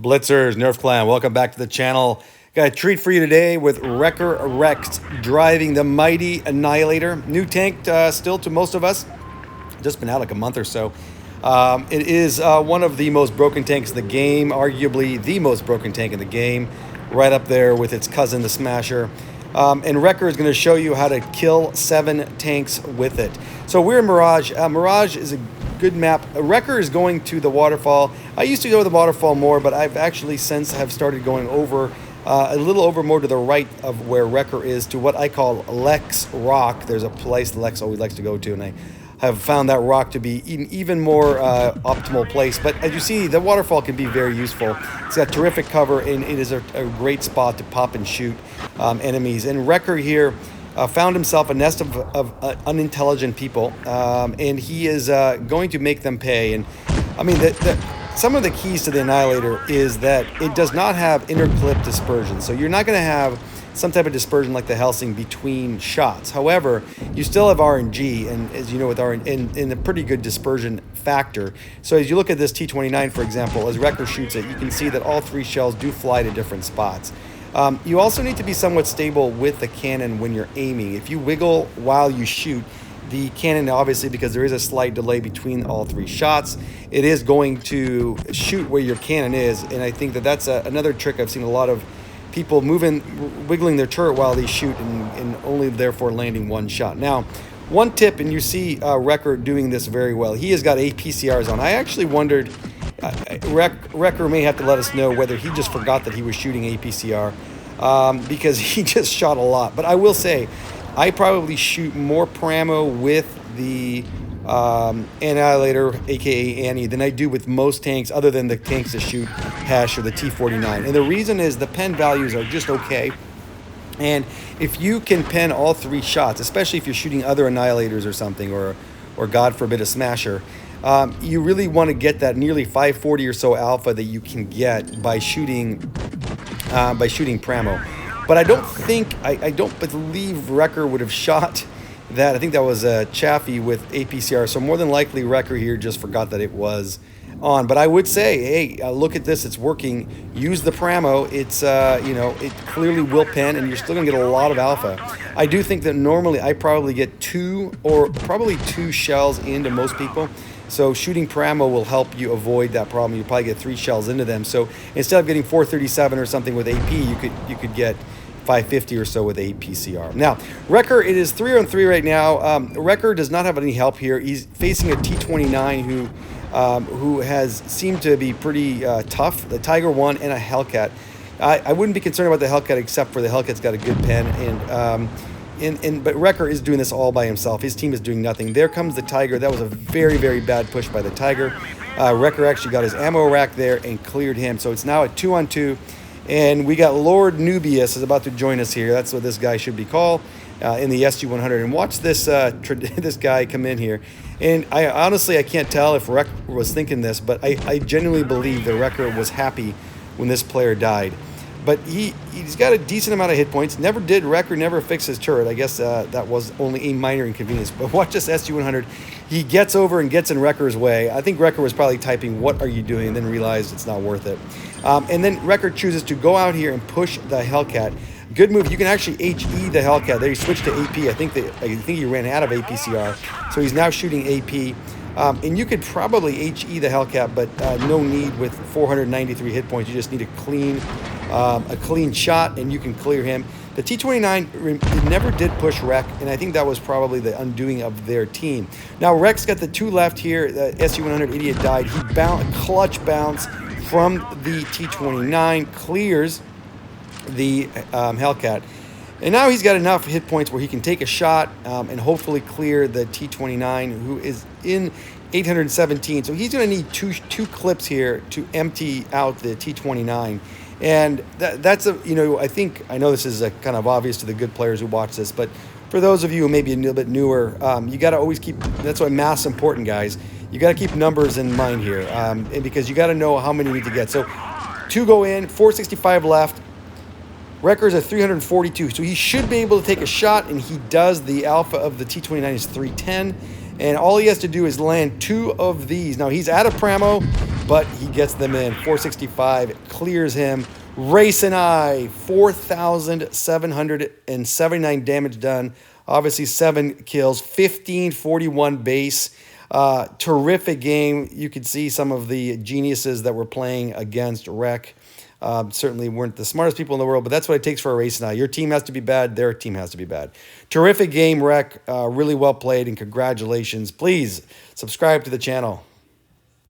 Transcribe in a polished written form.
Blitzers, Nerf Clan, welcome back to the channel. Got a treat for you today with WreckerRex driving the mighty Annihilator. New tank still to most of us. Just been out like a month or so. It is one of the most broken tanks in the game, arguably the most broken tank in the game, right up there with its cousin, the Smasher. And Wrecker is going to show you how to kill 7 tanks with it. So we're in Mirage. Mirage is a good map. Wrecker is going to the waterfall. I used to go to the waterfall more, but I've actually since have started going over a little over more to the right of where Wrecker is to what I call Lex Rock. There's a place Lex always likes to go to, and I have found that rock to be an even more optimal place. But as you see, the waterfall can be very useful. It's got terrific cover, and it is a great spot to pop and shoot enemies. And Wrecker here found himself a nest of unintelligent people, and he is going to make them pay. And I mean, some of the keys to the Annihilator is that it does not have interclip dispersion. So you're not going to have some type of dispersion like the Helsing between shots. However, you still have RNG, and as you know, with RNG, and a pretty good dispersion factor. So as you look at this T-29, for example, as Wrecker shoots it, you can see that all 3 shells do fly to different spots. You also need to be somewhat stable with the cannon when you're aiming. If you wiggle while you shoot, the cannon, obviously, because there is a slight delay between all 3 shots, it is going to shoot where your cannon is. And I think that that's another trick I've seen a lot of people wiggling their turret while they shoot and only therefore landing 1 shot. Now, one tip, and you see Wrecker doing this very well. He has got APCRs on. I actually wondered, Wrecker may have to let us know whether he just forgot that he was shooting APCR because he just shot a lot. But I will say, I probably shoot more Pramo with the Annihilator, aka Annie, than I do with most tanks other than the tanks that shoot Hash or the T-49. And the reason is the pen values are just okay. And if you can pen all 3 shots, especially if you're shooting other Annihilators or something, or God forbid a Smasher, you really want to get that nearly 540 or so alpha that you can get by shooting Pramo. But I don't believe Wrecker would have shot that. I think that was Chaffee with APCR. So more than likely Wrecker here just forgot that it was on. But I would say, hey, look at this. It's working. Use the Pramo. It's, you know, it clearly will pen, and you're still going to get a lot of alpha. I do think that normally I probably get 2 or probably 2 shells into most people. So shooting Pramo will help you avoid that problem. You probably get 3 shells into them. So instead of getting 437 or something with AP, you could get 550 or so with APCR. Now, Wrecker, it is 3-on-3 right now. Wrecker does not have any help here. He's facing a T-29 who has seemed to be pretty tough. The Tiger 1 and a Hellcat. I wouldn't be concerned about the Hellcat except for the Hellcat's got a good pen, but Wrecker is doing this all by himself. His team is doing nothing. There comes the Tiger. That was a very, very bad push by the Tiger. Wrecker actually got his ammo rack there and cleared him. So it's now a 2-on-2. And we got Lord Nubius is about to join us here. That's what this guy should be called in the SG-100. And watch this this guy come in here. And I honestly, I can't tell if Wrecker was thinking this, but I genuinely believe that Wrecker was happy when this player died. But he's got a decent amount of hit points. Wrecker never fixed his turret. I guess that was only a minor inconvenience. But watch this SG-100. He gets over and gets in Wrecker's way. I think Wrecker was probably typing, "What are you doing?" and then realized it's not worth it. And then Wrecker chooses to go out here and push the Hellcat. Good move. You can actually HE the Hellcat. There he switched to AP. I think he ran out of APCR. So he's now shooting AP. And you could probably HE the Hellcat, but no need with 493 hit points. You just need a clean shot, and you can clear him. The T-29 never did push Wreck, and I think that was probably the undoing of their team. Now, Wreck's got the 2 left here. The SU-100 idiot died. He clutch bounce from the T-29, clears the Hellcat. And now he's got enough hit points where he can take a shot and hopefully clear the T-29, who is in 817. So he's going to need two clips here to empty out the T-29. And that's a, you know, I know this is kind of obvious to the good players who watch this, but for those of you who may be a little bit newer, you got to always keep, that's why math's important, guys. You got to keep numbers in mind here, and because you got to know how many you need to get. So 2 go in, 465 left. Wrecker's at 342, so he should be able to take a shot, and he does. The alpha of the T-29 is 310, and all he has to do is land 2 of these. Now, he's out of Pramo. but he gets them in. 465 clears him. Raseiniai, 4,779 damage done. Obviously, 7 kills, 1541 base. Terrific game. You could see some of the geniuses that were playing against Rec. Certainly weren't the smartest people in the world, but that's what it takes for a race now. Your team has to be bad. Their team has to be bad. Terrific game, Rec. Really well played, and congratulations. Please subscribe to the channel.